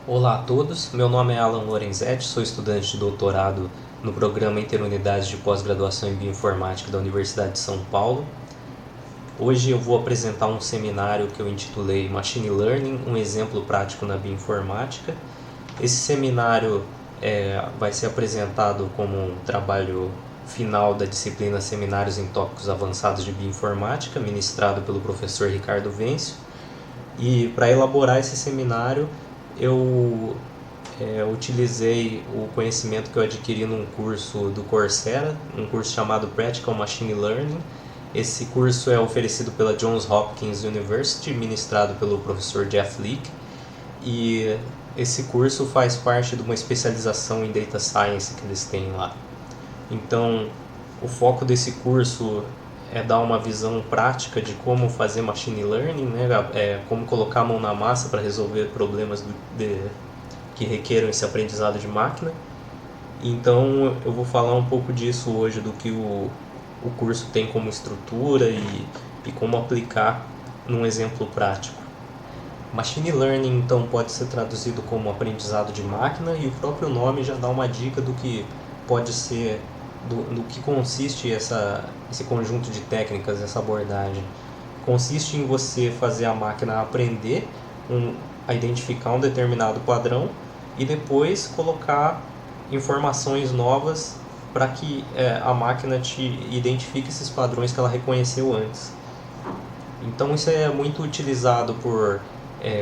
Olá a todos, meu nome é Alan Lorenzetti, sou estudante de doutorado no Programa Interunidades de Pós-Graduação em Bioinformática da Universidade de São Paulo. Hoje eu vou apresentar um seminário que eu intitulei Machine Learning, um exemplo prático na bioinformática. Esse seminário vai ser apresentado como um trabalho final da disciplina Seminários em Tópicos Avançados de Bioinformática, ministrado pelo professor Ricardo Vencio. E para elaborar esse seminário, eu utilizei o conhecimento que eu adquiri num curso do Coursera, um curso chamado Practical Machine Learning. Esse curso é oferecido pela Johns Hopkins University, ministrado pelo professor Jeff Leake, e esse curso faz parte de uma especialização em Data Science que eles têm lá. Então, o foco desse curso é dar uma visão prática de como fazer machine learning, né? Como colocar a mão na massa para resolver problemas que requeram esse aprendizado de máquina. Então eu vou falar um pouco disso hoje, do que o curso tem como estrutura e como aplicar num exemplo prático. Machine Learning então pode ser traduzido como aprendizado de máquina, e o próprio nome já dá uma dica do que pode ser, do que consiste esse conjunto de técnicas, essa abordagem. Consiste em você fazer a máquina aprender a identificar um determinado padrão e depois colocar informações novas para que a máquina te identifique esses padrões que ela reconheceu antes. Então isso é muito utilizado por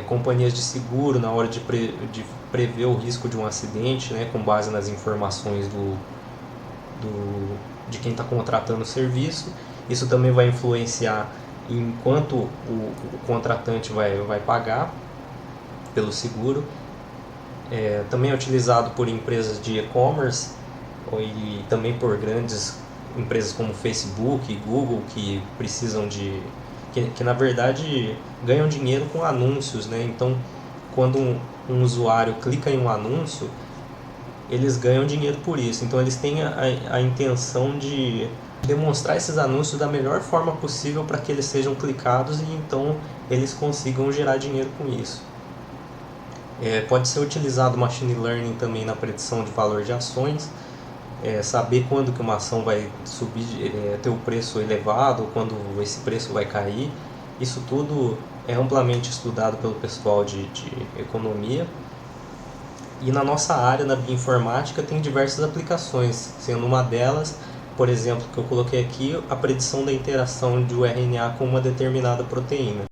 companhias de seguro na hora de prever o risco de um acidente, né, com base nas informações de quem está contratando o serviço. Isso também vai influenciar em quanto o contratante vai pagar pelo seguro. Também é utilizado por empresas de e-commerce e também por grandes empresas como Facebook e Google, que precisam que na verdade ganham dinheiro com anúncios, né? Então, quando um usuário clica em um anúncio, eles ganham dinheiro por isso. Então, eles têm a intenção de demonstrar esses anúncios da melhor forma possível para que eles sejam clicados e então eles consigam gerar dinheiro com isso. Pode ser utilizado machine learning também na predição de valor de ações, saber quando que uma ação vai subir, ter o preço elevado, ou quando esse preço vai cair. Isso tudo é amplamente estudado pelo pessoal de economia. E na nossa área, na bioinformática, tem diversas aplicações, sendo uma delas, por exemplo, que eu coloquei aqui, a predição da interação de RNA com uma determinada proteína.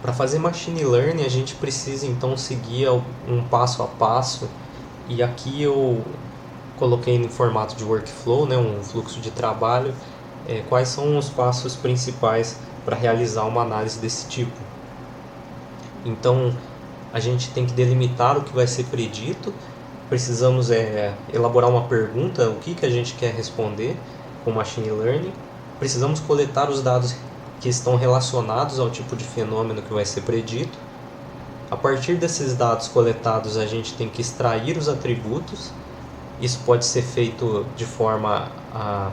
Para fazer machine learning, a gente precisa então seguir um passo a passo, e aqui eu coloquei no formato de workflow, né, um fluxo de trabalho, quais são os passos principais para realizar uma análise desse tipo. Então, a gente tem que delimitar o que vai ser predito, precisamos elaborar uma pergunta, o que a gente quer responder com machine learning, precisamos coletar os dados que estão relacionados ao tipo de fenômeno que vai ser predito. A partir desses dados coletados, a gente tem que extrair os atributos. Isso pode ser feito de forma a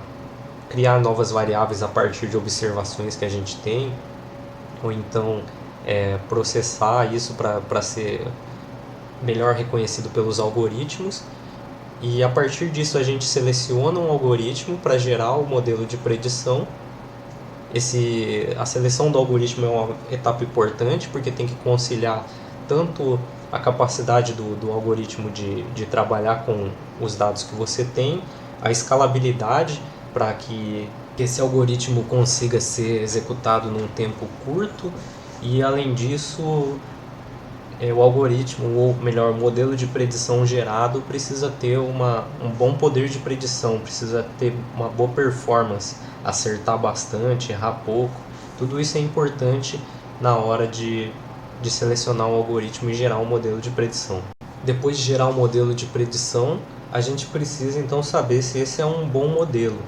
criar novas variáveis a partir de observações que a gente tem, ou então processar isso para ser melhor reconhecido pelos algoritmos. E a partir disso a gente seleciona um algoritmo para gerar o modelo de predição. A seleção do algoritmo é uma etapa importante, porque tem que conciliar tanto a capacidade do algoritmo de trabalhar com os dados que você tem, a escalabilidade para que esse algoritmo consiga ser executado num tempo curto, e além disso o algoritmo, ou melhor, o modelo de predição gerado precisa ter um bom poder de predição, precisa ter uma boa performance, acertar bastante, errar pouco. Tudo isso é importante na hora de selecionar um algoritmo e gerar um modelo de predição. Depois de gerar um modelo de predição, a gente precisa então saber se esse é um bom modelo,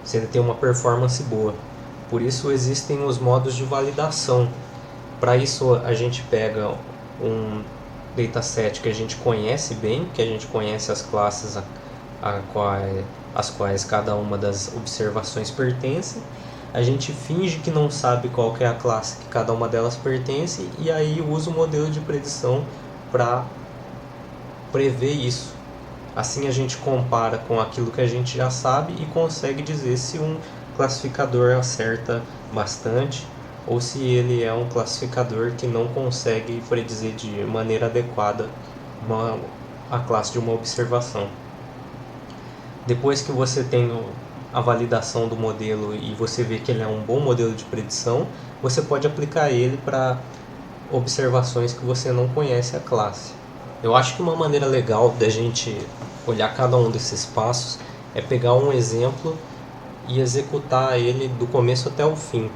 se ele tem uma performance boa. Por isso existem os modos de validação. Para isso a gente pega um dataset que a gente conhece bem, que a gente conhece as classes às quais cada uma das observações pertence. a gente finge que não sabe qual que é a classe que cada uma delas pertence e aí usa o modelo de predição para prever isso. Assim a gente compara com aquilo que a gente já sabe e consegue dizer se um classificador acerta bastante ou se ele é um classificador que não consegue predizer de maneira adequada a classe de uma observação. Depois que você tem a validação do modelo e você vê que ele é um bom modelo de predição, você pode aplicar ele para observações que você não conhece a classe. Eu acho que uma maneira legal da gente olhar cada um desses passos é pegar um exemplo e executar ele do começo até o fim.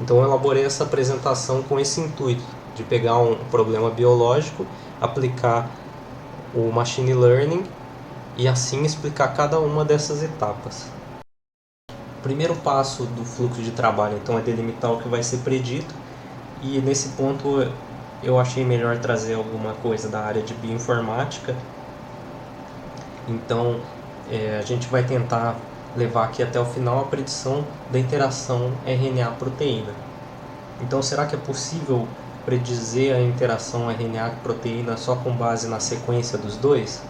Então eu elaborei essa apresentação com esse intuito, de pegar um problema biológico, aplicar o machine learning e assim explicar cada uma dessas etapas. O primeiro passo do fluxo de trabalho então é delimitar o que vai ser predito, e nesse ponto eu achei melhor trazer alguma coisa da área de bioinformática. Então a gente vai tentar levar aqui até o final a predição da interação RNA-proteína. Então será que é possível predizer a interação RNA-proteína só com base na sequência dos dois?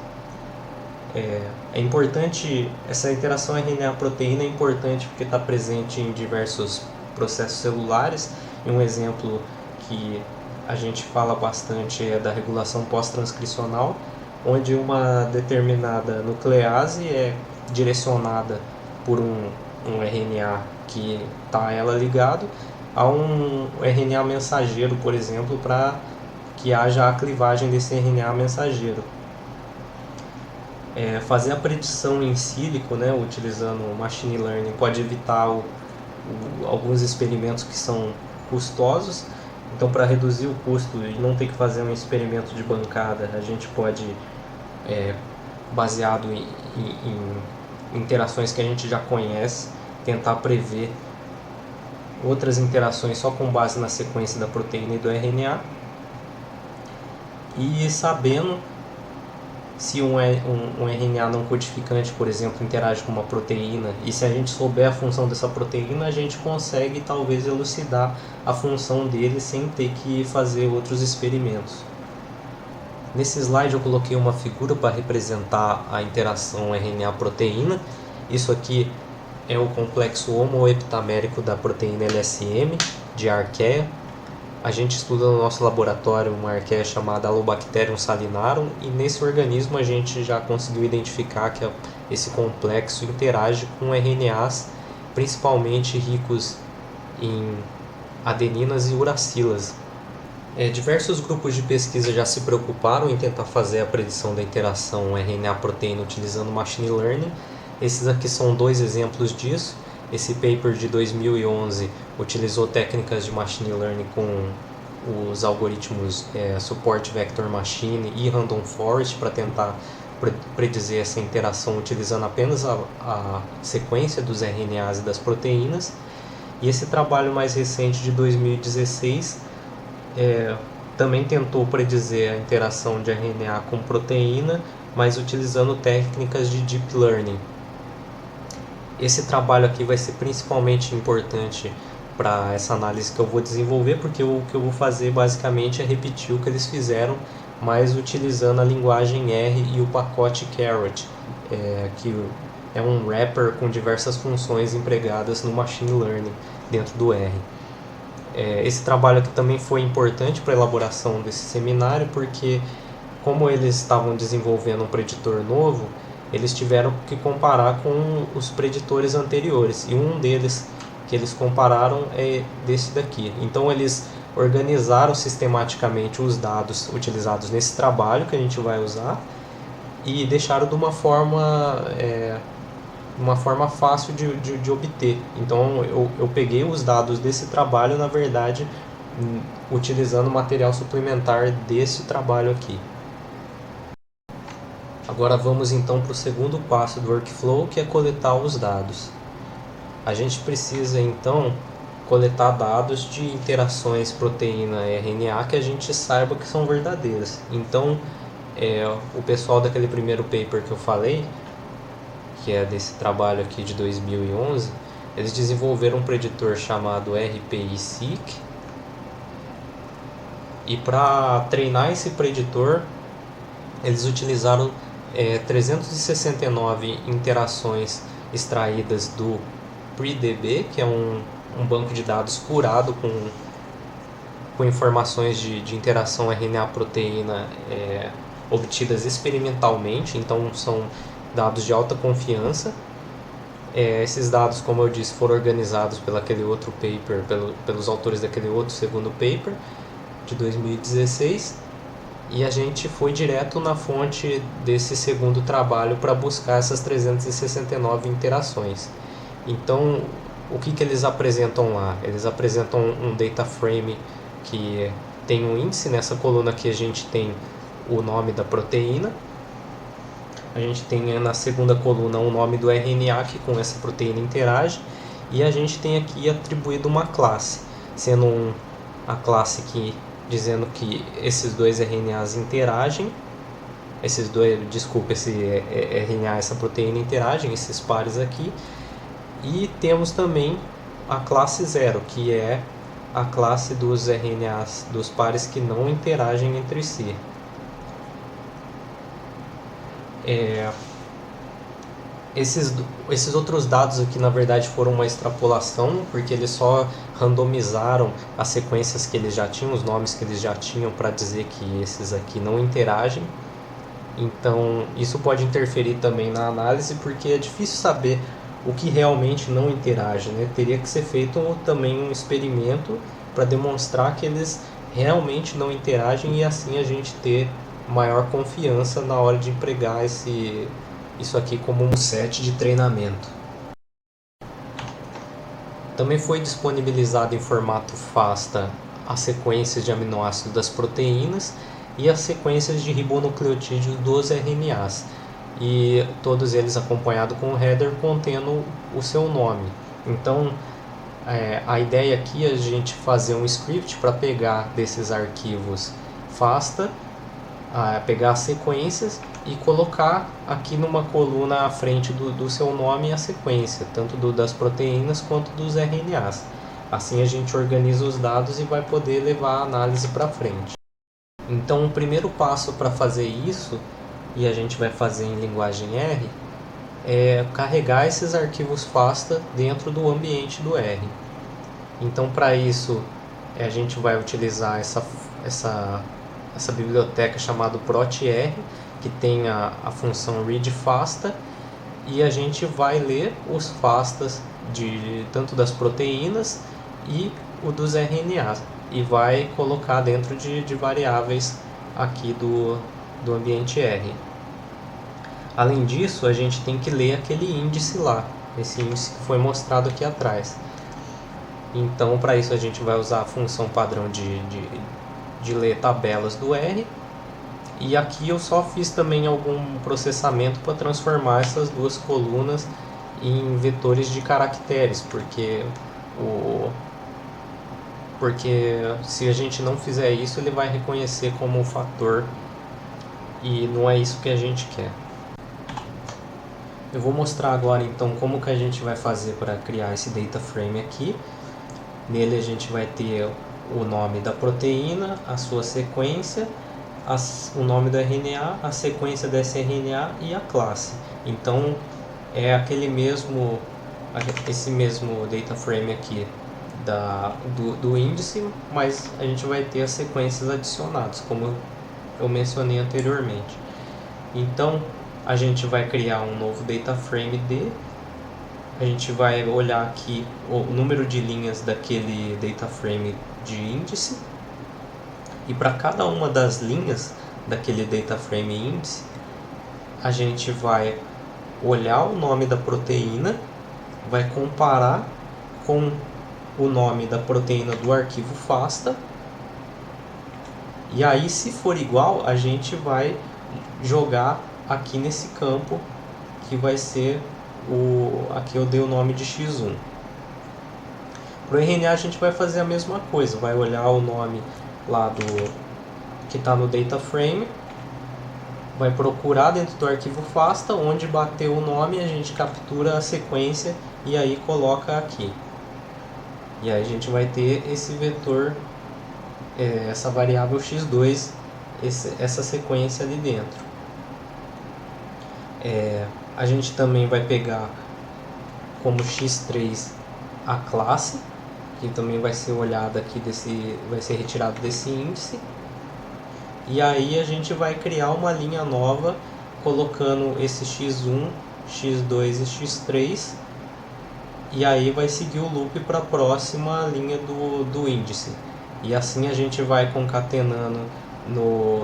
É importante, essa interação RNA-proteína é importante porque está presente em diversos processos celulares, e um exemplo que a gente fala bastante é da regulação pós-transcricional, onde uma determinada nuclease é direcionada por um RNA que está ela ligado a um RNA mensageiro, por exemplo, para que haja a clivagem desse RNA mensageiro. Fazer a predição em sílico, né, utilizando machine learning, pode evitar alguns experimentos que são custosos. Então, para reduzir o custo e não ter que fazer um experimento de bancada, a gente pode, baseado em interações que a gente já conhece, tentar prever outras interações só com base na sequência da proteína e do RNA. E sabendo se um RNA não codificante, por exemplo, interage com uma proteína, e se a gente souber a função dessa proteína, a gente consegue talvez elucidar a função dele sem ter que fazer outros experimentos. Nesse slide eu coloquei uma figura para representar a interação RNA-proteína. Isso aqui é o complexo homoheptamérico da proteína LSM, de arqueia. A gente estuda no nosso laboratório uma arqueia chamada Halobacterium salinarum, e nesse organismo a gente já conseguiu identificar que esse complexo interage com RNAs principalmente ricos em adeninas e uracilas. Diversos grupos de pesquisa já se preocuparam em tentar fazer a predição da interação RNA-proteína utilizando machine learning. Esses aqui são dois exemplos disso. Esse paper de 2011 utilizou técnicas de machine learning com os algoritmos Support Vector Machine e Random Forest para tentar predizer essa interação utilizando apenas a sequência dos RNAs e das proteínas. E esse trabalho mais recente de 2016 também tentou predizer a interação de RNA com proteína, mas utilizando técnicas de Deep Learning. Esse trabalho aqui vai ser principalmente importante para essa análise que eu vou desenvolver, porque o que eu vou fazer basicamente é repetir o que eles fizeram, mas utilizando a linguagem R e o pacote Carrot, que é um wrapper com diversas funções empregadas no Machine Learning dentro do R. Esse trabalho aqui também foi importante para a elaboração desse seminário, porque como eles estavam desenvolvendo um preditor novo, eles tiveram que comparar com os preditores anteriores, e um deles que eles compararam é desse daqui. Então eles organizaram sistematicamente os dados utilizados nesse trabalho que a gente vai usar e deixaram de uma forma fácil de obter. Então eu peguei os dados desse trabalho, na verdade, utilizando material suplementar desse trabalho aqui. Agora vamos então para o segundo passo do workflow, que é coletar os dados. A gente precisa então coletar dados de interações proteína-RNA que a gente saiba que são verdadeiras. Então, o pessoal daquele primeiro paper que eu falei, que é desse trabalho aqui de 2011, Eles desenvolveram um preditor chamado RPI-seq, e para treinar esse preditor eles utilizaram 369 interações extraídas do PreDB, que é um banco de dados curado com informações de interação RNA-proteína obtidas experimentalmente, então são dados de alta confiança. Esses dados, como eu disse, foram organizados pelaquele outro paper, pelos autores daquele outro segundo paper de 2016, e a gente foi direto na fonte desse segundo trabalho para buscar essas 369 interações. Então, o que eles apresentam lá? Eles apresentam um data frame que tem um índice. Nessa coluna aqui a gente tem o nome da proteína, a gente tem na segunda coluna o nome do RNA que com essa proteína interage, e a gente tem aqui atribuído uma classe, sendo a classe que dizendo que esses dois RNAs interagem, esse RNA, essa proteína interagem, esses pares aqui, e temos também a classe 0, que é a classe dos RNAs, dos pares que não interagem entre si. Esses outros dados aqui na verdade foram uma extrapolação, porque eles só randomizaram as sequências que eles já tinham, os nomes que eles já tinham, para dizer que esses aqui não interagem. Então isso pode interferir também na análise, porque é difícil saber o que realmente não interage, né? Teria que ser feito também um experimento para demonstrar que eles realmente não interagem, e assim a gente ter maior confiança na hora de empregar isso aqui como um set de treinamento. Também foi disponibilizado em formato FASTA as sequências de aminoácidos das proteínas e as sequências de ribonucleotídeos dos RNAs, e todos eles acompanhados com um header contendo o seu nome. Então a ideia aqui é a gente fazer um script para pegar desses arquivos FASTA, pegar as sequências e colocar aqui numa coluna à frente do seu nome a sequência, tanto das proteínas quanto dos RNAs. Assim a gente organiza os dados e vai poder levar a análise para frente. Então o primeiro passo para fazer isso, e a gente vai fazer em linguagem R, é carregar esses arquivos FASTA dentro do ambiente do R. Então para isso a gente vai utilizar essa biblioteca chamada protr, que tem a função read FASTA, e a gente vai ler os FASTAs tanto das proteínas e o dos RNAs, e vai colocar dentro de variáveis aqui do ambiente R. Além disso, a gente tem que ler aquele índice lá, esse índice que foi mostrado aqui atrás. Então para isso a gente vai usar a função padrão de ler tabelas do R, e aqui eu só fiz também algum processamento para transformar essas duas colunas em vetores de caracteres, porque se a gente não fizer isso, ele vai reconhecer como um fator, e não é isso que a gente quer. Eu vou mostrar agora então como que a gente vai fazer para criar esse data frame aqui. Nele a gente vai ter o nome da proteína, a sua sequência, o nome do RNA, a sequência desse RNA e a classe. Então é esse mesmo data frame aqui do índice, mas a gente vai ter as sequências adicionadas, como eu mencionei anteriormente. Então a gente vai criar um novo data frame D. A gente vai olhar aqui o número de linhas daquele data frame de índice, e para cada uma das linhas daquele data frame índice, a gente vai olhar o nome da proteína, vai comparar com o nome da proteína do arquivo FASTA, e aí, se for igual, a gente vai jogar aqui nesse campo, que vai ser aqui eu dei o nome de X1. Para o RNA a gente vai fazer a mesma coisa, vai olhar o nome lá que está no data frame, vai procurar dentro do arquivo FASTA, onde bateu o nome, a gente captura a sequência e aí coloca aqui. E aí a gente vai ter esse vetor, essa variável x2, essa sequência ali dentro. A gente também vai pegar como x3 a classe, que também vai ser olhada aqui, vai ser retirado desse índice. E aí a gente vai criar uma linha nova colocando esse x1, x2 e x3. E aí vai seguir o loop para a próxima linha do índice. E assim a gente vai concatenando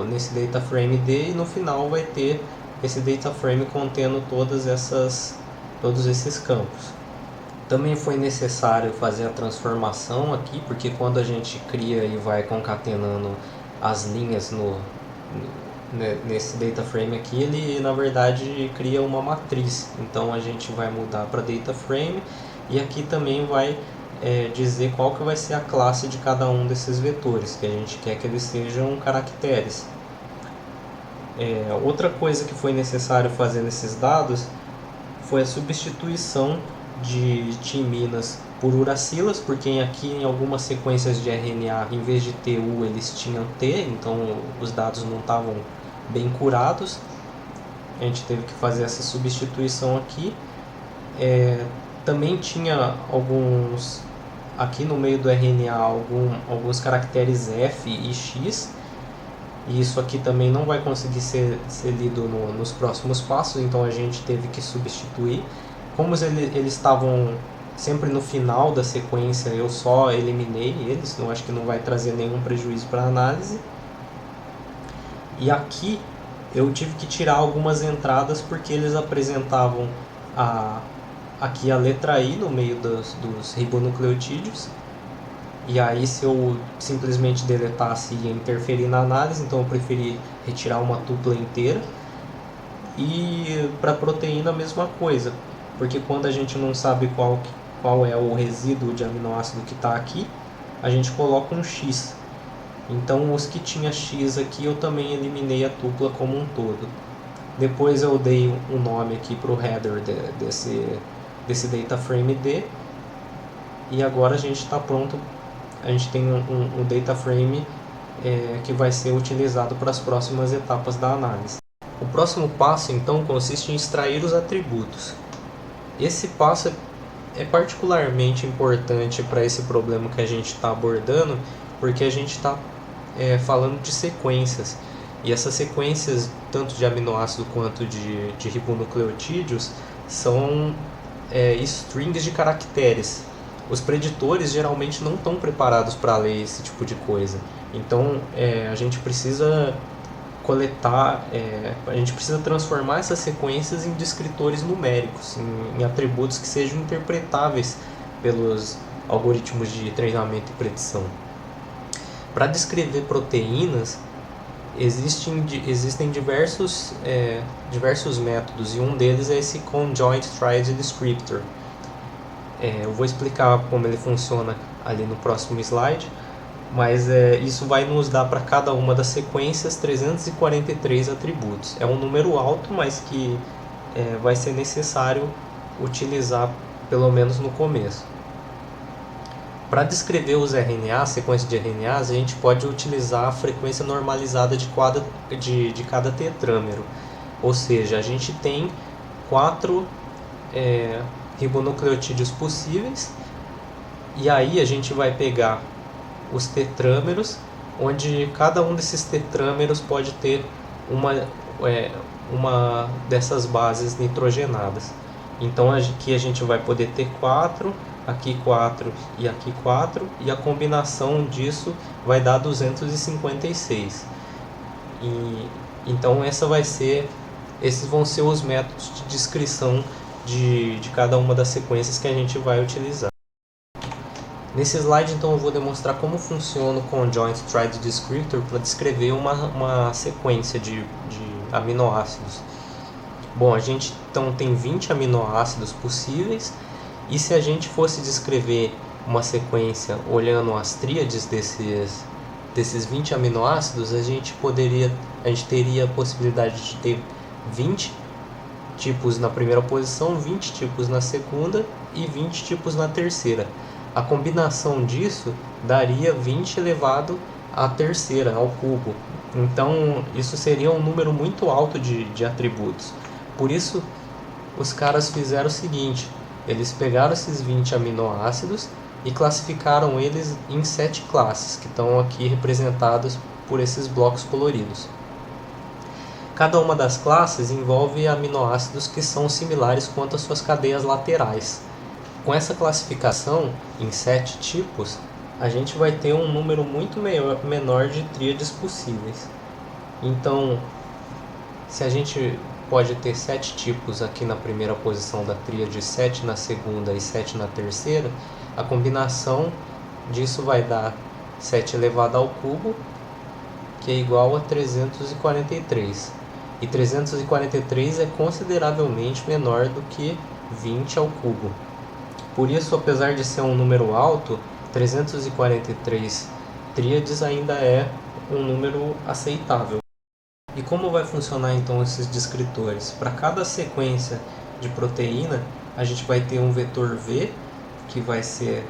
nesse data frame D, e no final vai ter esse data frame contendo todos esses campos. Também foi necessário fazer a transformação aqui, porque quando a gente cria e vai concatenando as linhas nesse data frame aqui, ele na verdade cria uma matriz. Então a gente vai mudar para data frame, e aqui também vai dizer qual que vai ser a classe de cada um desses vetores, que a gente quer que eles sejam caracteres. Outra coisa que foi necessário fazer nesses dados foi a substituição de timinas por uracilas, porque aqui em algumas sequências de RNA, em vez de ter U, eles tinham T, então os dados não estavam bem curados. A gente teve que fazer essa substituição aqui. Também tinha aqui no meio do RNA, alguns caracteres F e X, e isso aqui também não vai conseguir ser lido nos próximos passos, então a gente teve que substituir. Como eles estavam sempre no final da sequência, eu só eliminei eles, acho que não vai trazer nenhum prejuízo para a análise. E aqui eu tive que tirar algumas entradas porque eles apresentavam aqui a letra I no meio dos ribonucleotídeos. E aí se eu simplesmente deletasse ia interferir na análise, então eu preferi retirar uma tupla inteira. E para proteína a mesma coisa, porque quando a gente não sabe qual é o resíduo de aminoácido que está aqui, a gente coloca um X. Então os que tinha X aqui eu também eliminei a tupla como um todo. Depois eu dei um nome aqui para o header desse data frame D, e agora a gente está pronto. A gente tem um data frame que vai ser utilizado para as próximas etapas da análise. O próximo passo então consiste em extrair os atributos. Esse passo é particularmente importante para esse problema que a gente está abordando, porque a gente está falando de sequências, e essas sequências, tanto de aminoácido quanto de ribonucleotídeos, são strings de caracteres. Os preditores geralmente não estão preparados para ler esse tipo de coisa, então a gente precisa coletar, a gente precisa transformar essas sequências em descritores numéricos, em atributos que sejam interpretáveis pelos algoritmos de treinamento e predição. Para descrever proteínas, existem diversos métodos, e um deles é esse Conjoint Triad Descriptor. Eu vou explicar como ele funciona ali no próximo slide, mas isso vai nos dar para cada uma das sequências 343 atributos. É um número alto, mas que vai ser necessário utilizar pelo menos no começo. Para descrever os RNAs, sequência de RNAs, a gente pode utilizar a frequência normalizada de cada tetrâmero. Ou seja, a gente tem 4 ribonucleotídeos possíveis, e aí a gente vai pegar os tetrâmeros, onde cada um desses tetrâmeros pode ter uma dessas bases nitrogenadas. Então aqui a gente vai poder ter 4, aqui 4 e aqui 4, e a combinação disso vai dar 256. Então esses vão ser os métodos de descrição de cada uma das sequências que a gente vai utilizar. Nesse slide, então, eu vou demonstrar como funciona o Conjoint Triad Descriptor para descrever uma sequência de aminoácidos. Bom, a gente então tem 20 aminoácidos possíveis, e se a gente fosse descrever uma sequência olhando as tríades desses 20 aminoácidos, a gente teria a possibilidade de ter 20 tipos na primeira posição, 20 tipos na segunda e 20 tipos na terceira. A combinação disso daria 20 elevado à terceira, ao cubo. Então, isso seria um número muito alto de atributos. Por isso, os caras fizeram o seguinte: eles pegaram esses 20 aminoácidos e classificaram eles em 7 classes, que estão aqui representadas por esses blocos coloridos. Cada uma das classes envolve aminoácidos que são similares quanto às suas cadeias laterais. Com essa classificação em 7 tipos, a gente vai ter um número muito menor de tríades possíveis. Então, se a gente pode ter 7 tipos aqui na primeira posição da tríade, 7 na segunda e 7 na terceira, a combinação disso vai dar 7 elevado ao cubo, que é igual a 343. E 343 é consideravelmente menor do que 20 ao cubo. Por isso, apesar de ser um número alto, 343 tríades ainda é um número aceitável. E como vai funcionar então esses descritores? Para cada sequência de proteína, a gente vai ter um vetor V, que vai ser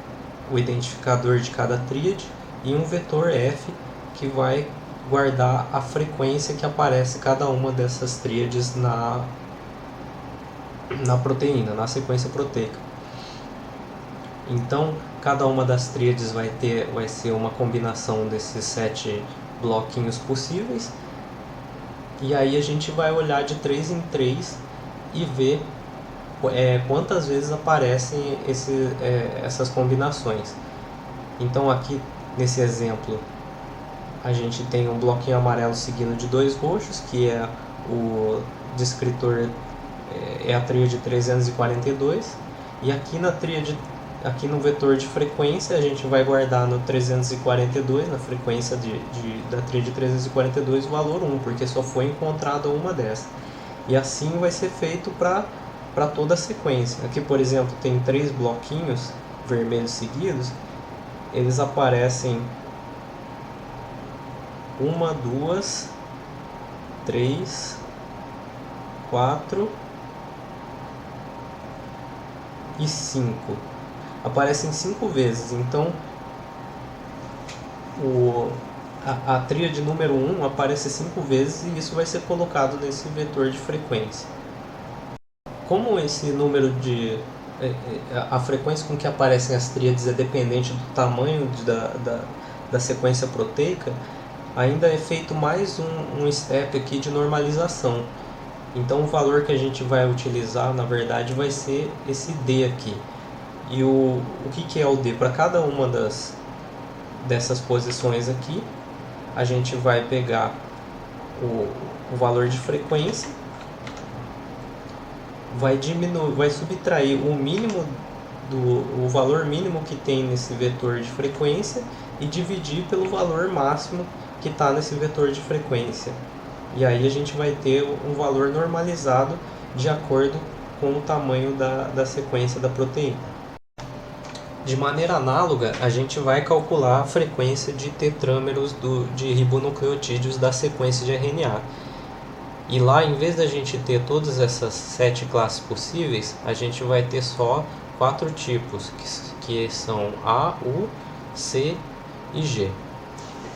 o identificador de cada tríade, e um vetor F, que vai guardar a frequência que aparece cada uma dessas tríades na proteína, na sequência proteica. Então, cada uma das tríades vai ser uma combinação desses 7 bloquinhos possíveis. E aí a gente vai olhar de 3 em 3 e ver quantas vezes aparecem essas combinações. Então aqui nesse exemplo a gente tem um bloquinho amarelo seguido de 2 roxos, que é o descritor, é a tríade 342, e aqui no vetor de frequência a gente vai guardar no 342, na frequência da tríade 342, o valor 1, porque só foi encontrada uma dessas. E assim vai ser feito para toda a sequência. Aqui, por exemplo, tem 3 bloquinhos vermelhos seguidos, eles aparecem 1, 2, 3, 4 e 5. Aparecem 5 vezes, então a tríade número 1 aparece 5 vezes e isso vai ser colocado nesse vetor de frequência. Como esse número a frequência com que aparecem as tríades é dependente do tamanho da sequência proteica, ainda é feito mais um step aqui de normalização. Então o valor que a gente vai utilizar, na verdade, vai ser esse D aqui. E o que é o D? Para cada uma dessas posições aqui, a gente vai pegar o valor de frequência, vai subtrair o valor mínimo que tem nesse vetor de frequência e dividir pelo valor máximo que está nesse vetor de frequência. E aí a gente vai ter um valor normalizado de acordo com o tamanho da sequência da proteína. De maneira análoga, a gente vai calcular a frequência de tetrâmeros de ribonucleotídeos da sequência de RNA. E lá, em vez da gente ter todas essas 7 classes possíveis, a gente vai ter só 4 tipos, que são A, U, C e G.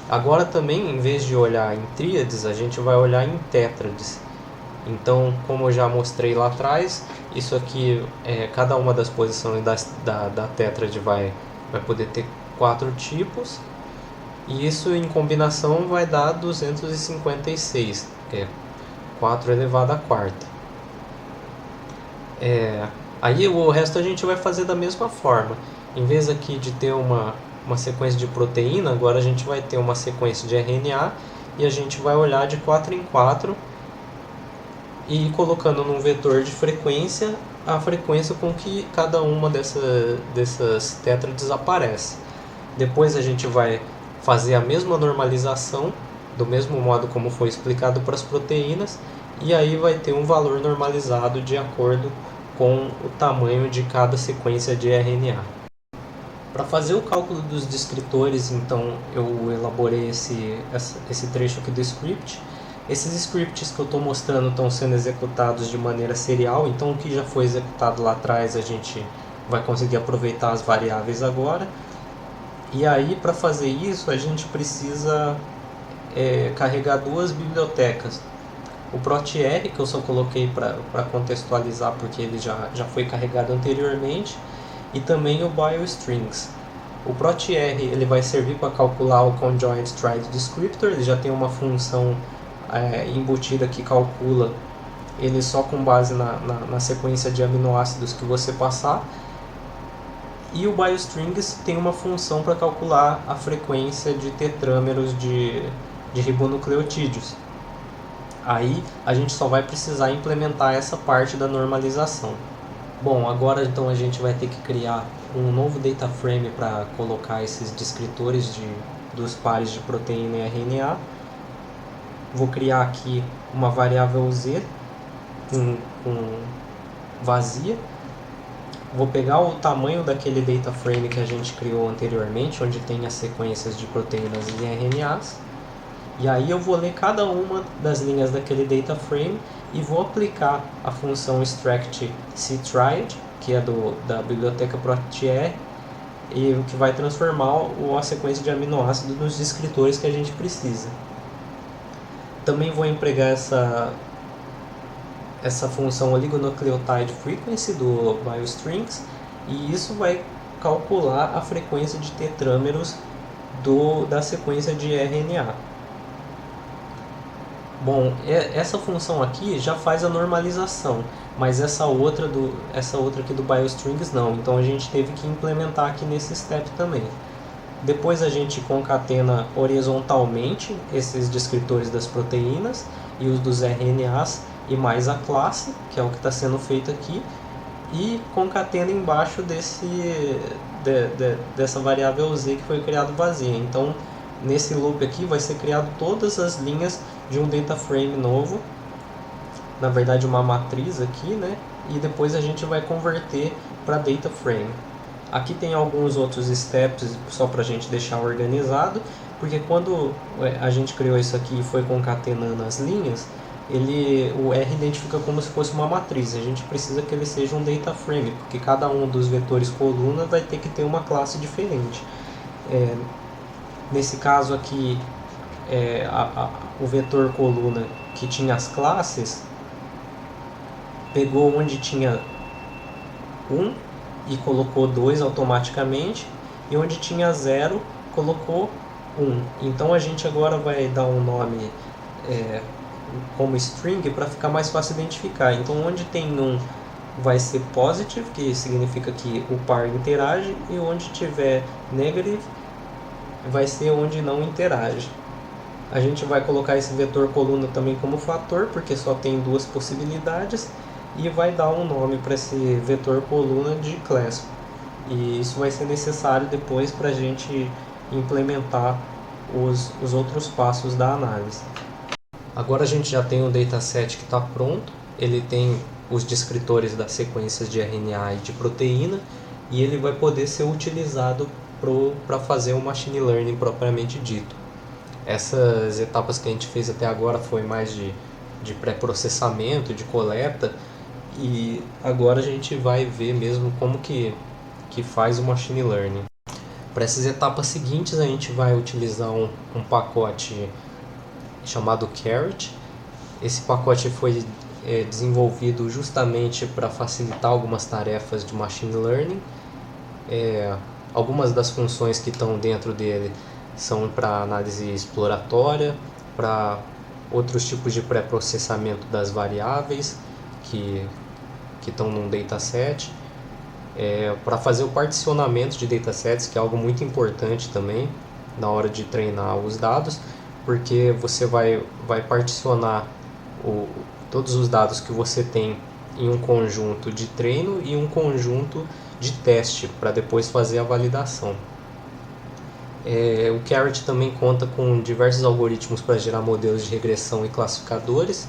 Agora também, em vez de olhar em tríades, a gente vai olhar em tétrades. Então, como eu já mostrei lá atrás, isso aqui, cada uma das posições da tétrade vai poder ter 4 tipos, e isso em combinação vai dar 256, que é 4 elevado à quarta. Aí o resto a gente vai fazer da mesma forma. Em vez aqui de ter uma sequência de proteína, agora a gente vai ter uma sequência de RNA, e a gente vai olhar de 4 em 4 e ir colocando num vetor de frequência a frequência com que cada uma dessas tétrades aparece. Depois a gente vai fazer a mesma normalização, do mesmo modo como foi explicado para as proteínas, e aí vai ter um valor normalizado de acordo com o tamanho de cada sequência de RNA. Para fazer o cálculo dos descritores, então eu elaborei esse trecho aqui do script. Esses scripts que eu estou mostrando estão sendo executados de maneira serial, então o que já foi executado lá atrás a gente vai conseguir aproveitar as variáveis agora. E aí, para fazer isso, a gente precisa carregar duas bibliotecas. O protr, que eu só coloquei para contextualizar porque ele já foi carregado anteriormente, e também o biostrings. O protr ele vai servir para calcular o conjoint stride descriptor, ele já tem uma função embutida que calcula ele só com base na sequência de aminoácidos que você passar. E o biostrings tem uma função para calcular a frequência de tetrâmeros de ribonucleotídeos. Aí a gente só vai precisar implementar essa parte da normalização. Bom, agora então a gente vai ter que criar um novo data frame para colocar esses descritores dos pares de proteína e RNA. Vou criar aqui uma variável z vazia. Vou pegar o tamanho daquele data frame que a gente criou anteriormente, onde tem as sequências de proteínas e RNAs. E aí eu vou ler cada uma das linhas daquele data frame e vou aplicar a função extract ctriad, que é da biblioteca protr, e o que vai transformar a sequência de aminoácidos nos descritores que a gente precisa. Também vou empregar essa função oligonucleotide frequency do biostrings, e isso vai calcular a frequência de tetrâmeros da sequência de RNA. Bom, essa função aqui já faz a normalização, mas essa outra aqui do biostrings não, então a gente teve que implementar aqui nesse step também. Depois a gente concatena horizontalmente esses descritores das proteínas e os dos RNAs e mais a classe, que é o que está sendo feito aqui, e concatena embaixo dessa variável z que foi criado vazia. Então, nesse loop aqui vai ser criado todas as linhas de um data frame novo, na verdade uma matriz aqui, né? E depois a gente vai converter para data frame. Aqui tem alguns outros steps só para a gente deixar organizado, porque quando a gente criou isso aqui e foi concatenando as linhas, o R identifica como se fosse uma matriz. A gente precisa que ele seja um data frame, porque cada um dos vetores coluna vai ter que ter uma classe diferente. Nesse caso aqui, o vetor coluna que tinha as classes, pegou onde tinha 1 e colocou 2 automaticamente, e onde tinha 0 colocou 1. Então a gente agora vai dar um nome como string para ficar mais fácil identificar. Então onde tem 1 vai ser positive, que significa que o par interage, e onde tiver negative vai ser onde não interage. A gente vai colocar esse vetor coluna também como fator, porque só tem duas possibilidades, e vai dar um nome para esse vetor coluna de class. E isso vai ser necessário depois para a gente implementar os outros passos da análise. Agora a gente já tem o dataset que está pronto, ele tem os descritores das sequências de RNA e de proteína, e ele vai poder ser utilizado para fazer o machine learning propriamente dito. Essas etapas que a gente fez até agora foi mais de pré-processamento, de coleta, e agora a gente vai ver mesmo como que faz o machine learning. Para essas etapas seguintes a gente vai utilizar um pacote chamado Caret. Esse pacote foi desenvolvido justamente para facilitar algumas tarefas de machine learning. Algumas das funções que estão dentro dele são para análise exploratória, para outros tipos de pré-processamento das variáveis que estão num dataset, para fazer o particionamento de datasets, que é algo muito importante também na hora de treinar os dados, porque você vai particionar todos os dados que você tem em um conjunto de treino e um conjunto de teste para depois fazer a validação. O Caret também conta com diversos algoritmos para gerar modelos de regressão e classificadores,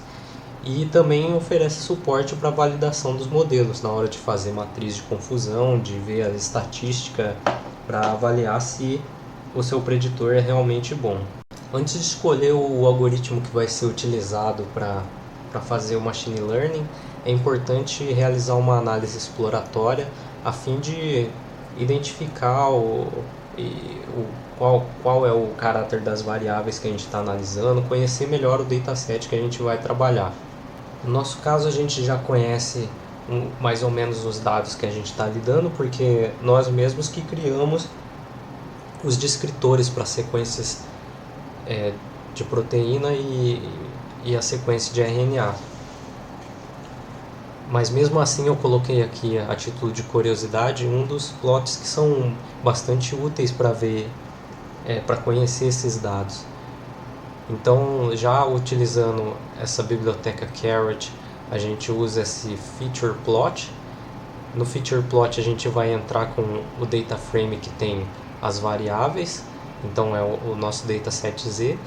e também oferece suporte para validação dos modelos na hora de fazer matriz de confusão, de ver a estatística para avaliar se o seu preditor é realmente bom. Antes de escolher o algoritmo que vai ser utilizado para fazer o machine learning, é importante realizar uma análise exploratória a fim de identificar qual é o caráter das variáveis que a gente está analisando, conhecer melhor o dataset que a gente vai trabalhar. No nosso caso, a gente já conhece mais ou menos os dados que a gente está lidando, porque nós mesmos que criamos os descritores para sequências de proteína e a sequência de RNA. Mas mesmo assim eu coloquei aqui, a título de curiosidade, um dos plots que são bastante úteis para ver, para conhecer esses dados. Então, já utilizando essa biblioteca Caret, a gente usa esse feature plot. No feature plot a gente vai entrar com o data frame que tem as variáveis, então é o nosso dataset Z.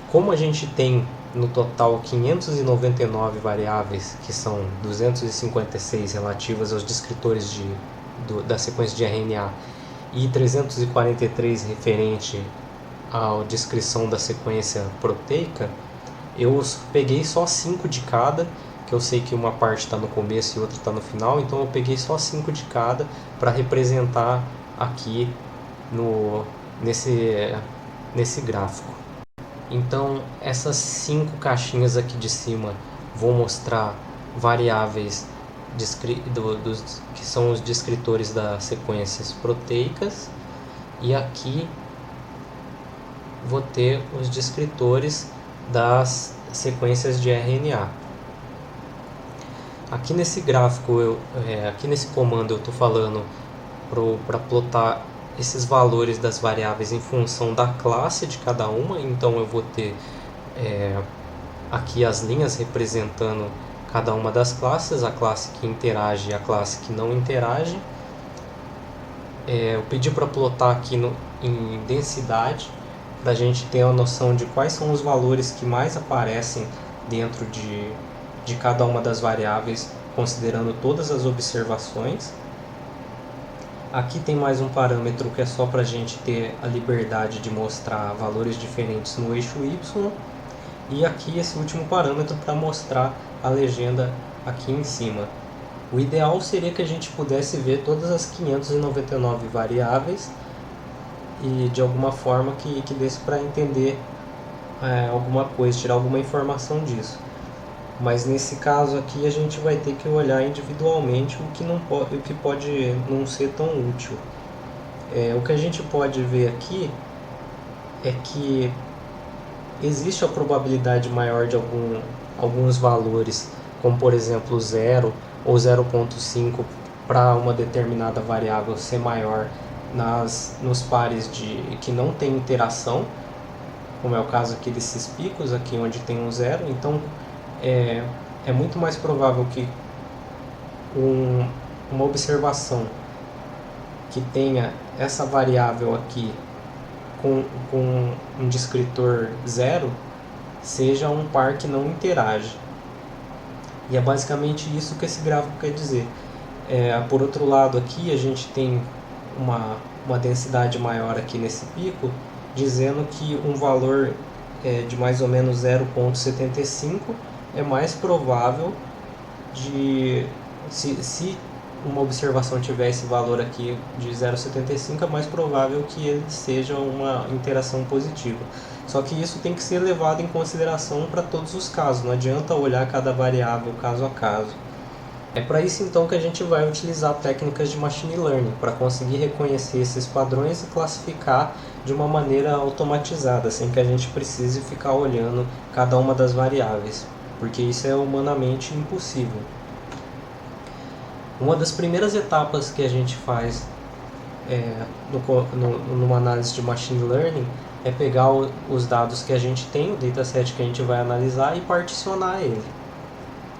Como a gente tem no total 599 variáveis, que são 256 relativas aos descritores da sequência de RNA e 343 referente à descrição da sequência proteica, eu peguei só 5 de cada, que eu sei que uma parte está no começo e outra está no final, então eu peguei só 5 de cada para representar aqui nesse gráfico. Então essas 5 caixinhas aqui de cima vão mostrar variáveis que são os descritores das sequências proteicas, e aqui vou ter os descritores das sequências de RNA. Aqui nesse gráfico, aqui nesse comando eu estou falando para plotar esses valores das variáveis em função da classe de cada uma, então eu vou ter aqui as linhas representando cada uma das classes, a classe que interage e a classe que não interage. Eu pedi para plotar aqui em densidade, para a gente ter a noção de quais são os valores que mais aparecem dentro de cada uma das variáveis, considerando todas as observações. Aqui tem mais um parâmetro que é só para a gente ter a liberdade de mostrar valores diferentes no eixo Y. E aqui esse último parâmetro para mostrar a legenda aqui em cima. O ideal seria que a gente pudesse ver todas as 599 variáveis e de alguma forma que desse para entender alguma coisa, tirar alguma informação disso. Mas nesse caso aqui a gente vai ter que olhar individualmente o que pode não ser tão útil. O que a gente pode ver aqui é que existe a probabilidade maior de alguns valores, como por exemplo 0 ou 0,5 para uma determinada variável ser maior nos pares que não tem interação, como é o caso aqui desses picos, aqui onde tem um 0. Então é muito mais provável que uma observação que tenha essa variável aqui com um descritor 0 seja um par que não interage. E é basicamente isso que esse gráfico quer dizer. Por outro lado, aqui a gente tem uma densidade maior aqui nesse pico, dizendo que um valor de mais ou menos 0,75 é mais provável se uma observação tiver esse valor aqui de 0,75, é mais provável que ele seja uma interação positiva. Só que isso tem que ser levado em consideração para todos os casos, não adianta olhar cada variável caso a caso. É para isso então que a gente vai utilizar técnicas de machine learning, para conseguir reconhecer esses padrões e classificar de uma maneira automatizada, sem que a gente precise ficar olhando cada uma das variáveis, porque isso é humanamente impossível. Uma das primeiras etapas que a gente faz numa análise de machine learning é pegar os dados que a gente tem, o dataset que a gente vai analisar, e particionar ele.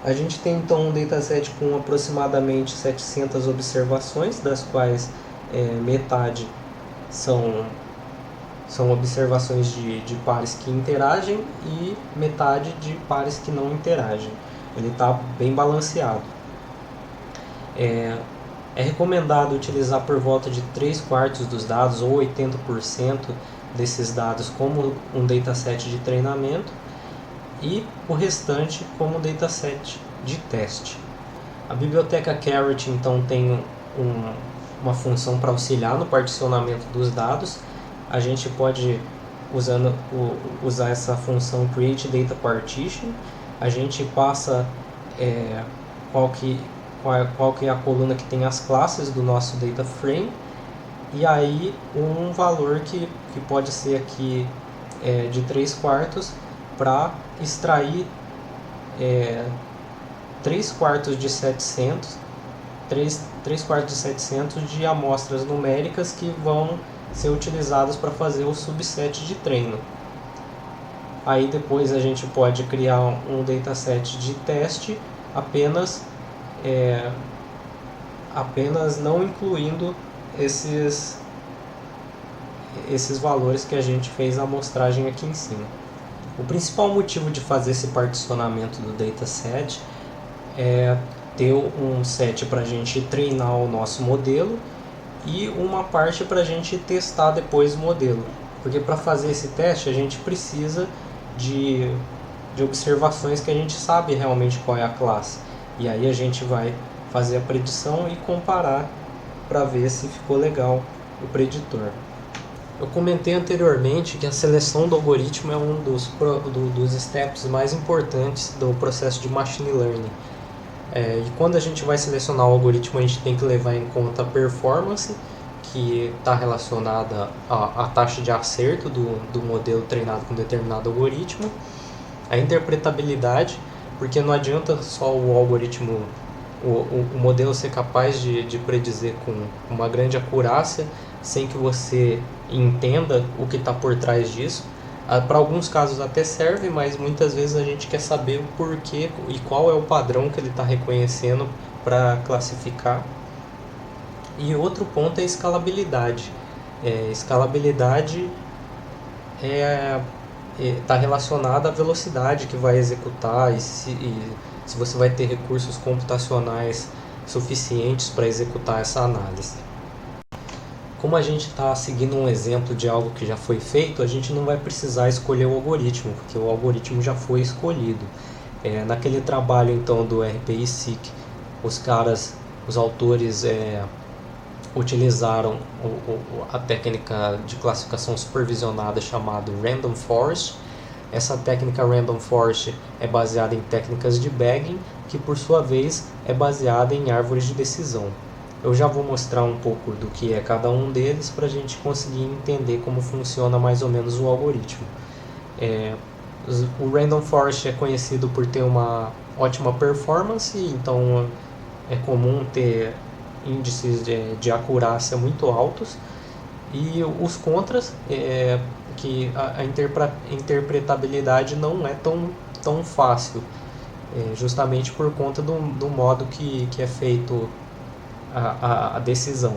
A gente tem então um dataset com aproximadamente 700 observações, das quais metade são observações de pares que interagem e metade de pares que não interagem. Ele está bem balanceado. É recomendado utilizar por volta de 3/4 dos dados ou 80% desses dados como um dataset de treinamento e o restante como um dataset de teste. A biblioteca Caret então tem uma função para auxiliar no particionamento dos dados. A gente pode, usar essa função create data partition, a gente passa qual que é a coluna que tem as classes do nosso data frame, e aí um valor que pode ser aqui de 3/4 para extrair 3/4 de 700 de amostras numéricas que vão ser utilizadas para fazer o subset de treino. Aí depois a gente pode criar um dataset de teste apenas não incluindo esses valores que a gente fez a amostragem aqui em cima. O principal motivo de fazer esse particionamento do dataset é ter um set para a gente treinar o nosso modelo e uma parte para a gente testar depois o modelo. Porque para fazer esse teste a gente precisa de observações que a gente sabe realmente qual é a classe. E aí a gente vai fazer a predição e comparar para ver se ficou legal o preditor. Eu comentei anteriormente que a seleção do algoritmo é um dos steps mais importantes do processo de machine learning. E quando a gente vai selecionar o algoritmo, a gente tem que levar em conta a performance, que está relacionada à taxa de acerto do modelo treinado com determinado algoritmo, a interpretabilidade, porque não adianta só o algoritmo, o modelo ser capaz de predizer com uma grande acurácia, sem que você entenda o que está por trás disso. Para alguns casos até serve, mas muitas vezes a gente quer saber o porquê e qual é o padrão que ele está reconhecendo para classificar. E outro ponto é a escalabilidade. Escalabilidade está relacionada à velocidade que vai executar e se você vai ter recursos computacionais suficientes para executar essa análise. Como a gente está seguindo um exemplo de algo que já foi feito, a gente não vai precisar escolher o algoritmo, porque o algoritmo já foi escolhido. Naquele trabalho então do RPI-seq, os autores utilizaram a técnica de classificação supervisionada chamada Random Forest. Essa técnica Random Forest é baseada em técnicas de Bagging, que por sua vez é baseada em árvores de decisão. Eu já vou mostrar um pouco do que é cada um deles para a gente conseguir entender como funciona mais ou menos o algoritmo. O Random Forest é conhecido por ter uma ótima performance, então é comum ter índices de acurácia muito altos, e os contras que a interpretabilidade não é tão fácil, justamente por conta do modo que é feito a decisão.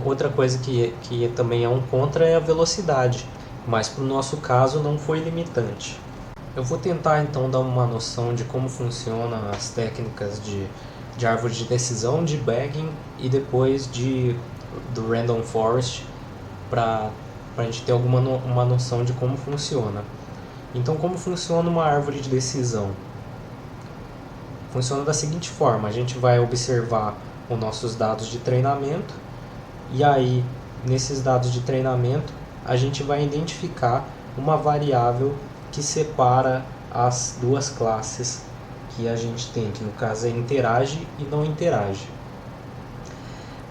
Outra coisa que também é um contra é a velocidade, mas para o nosso caso não foi limitante. Eu vou tentar então dar uma noção de como funcionam as técnicas de árvore de decisão, de Bagging e depois do Random Forest, para a gente ter uma noção de como funciona. Então, como funciona uma árvore de decisão? Funciona da seguinte forma: a gente vai observar os nossos dados de treinamento, e aí nesses dados de treinamento a gente vai identificar uma variável que separa as duas classes que a gente tem, que no caso é interage e não interage.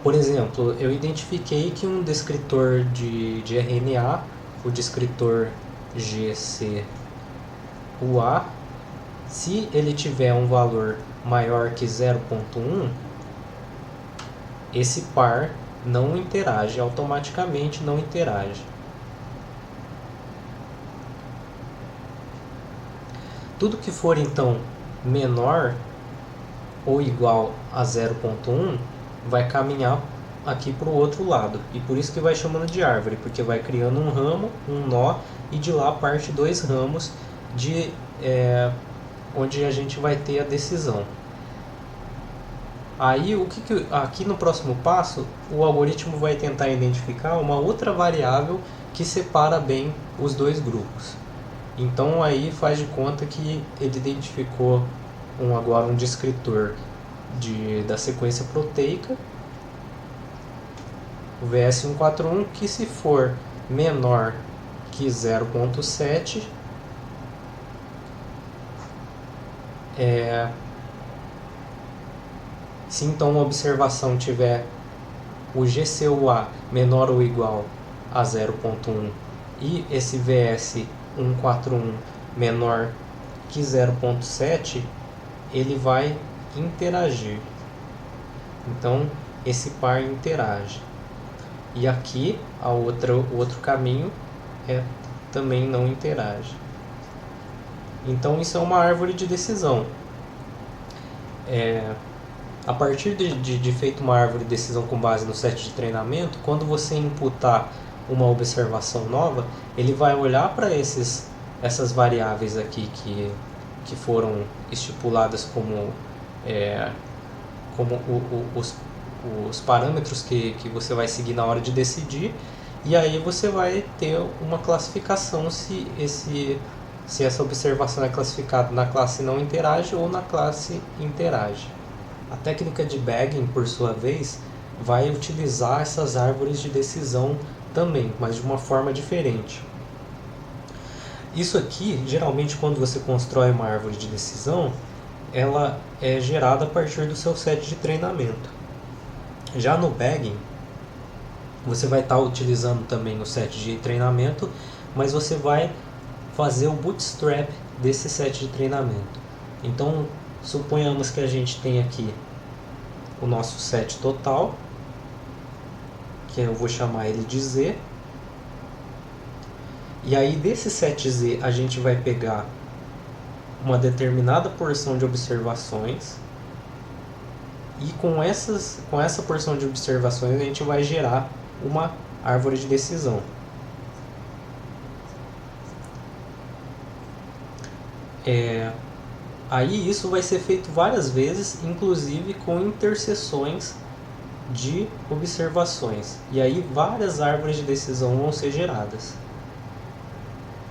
Por exemplo, eu identifiquei que um descritor de RNA, o descritor GCUA, se ele tiver um valor maior que 0.1, esse par não interage, automaticamente não interage. Tudo que for então menor ou igual a 0.1 vai caminhar aqui para o outro lado, e por isso que vai chamando de árvore, porque vai criando um ramo, um nó, e de lá parte dois ramos onde a gente vai ter a decisão. Aí aqui no próximo passo o algoritmo vai tentar identificar uma outra variável que separa bem os dois grupos. Então aí faz de conta que ele identificou agora um descritor da sequência proteica, o VS141, que se for menor que 0.7, se então uma observação tiver o GCUA menor ou igual a 0.1 e esse VS141 menor que 0.7, ele vai interagir. Então esse par interage. E aqui o outro caminho também não interage. Então isso é uma árvore de decisão. A partir de feito uma árvore de decisão com base no set de treinamento, quando você imputar uma observação nova, ele vai olhar para essas variáveis aqui que foram estipuladas como os parâmetros que você vai seguir na hora de decidir, e aí você vai ter uma classificação se essa observação é classificada na classe não interage ou na classe interage. A técnica de bagging, por sua vez, vai utilizar essas árvores de decisão também, mas de uma forma diferente. Isso aqui, geralmente quando você constrói uma árvore de decisão, ela é gerada a partir do seu set de treinamento. Já no bagging, você vai estar utilizando também o set de treinamento, mas você vai fazer o bootstrap desse set de treinamento. Então, suponhamos que a gente tem aqui o nosso set total, que eu vou chamar ele de Z. E aí desse set Z a gente vai pegar uma determinada porção de observações, e com essa porção de observações a gente vai gerar uma árvore de decisão. Aí isso vai ser feito várias vezes, inclusive com interseções de observações. E aí várias árvores de decisão vão ser geradas.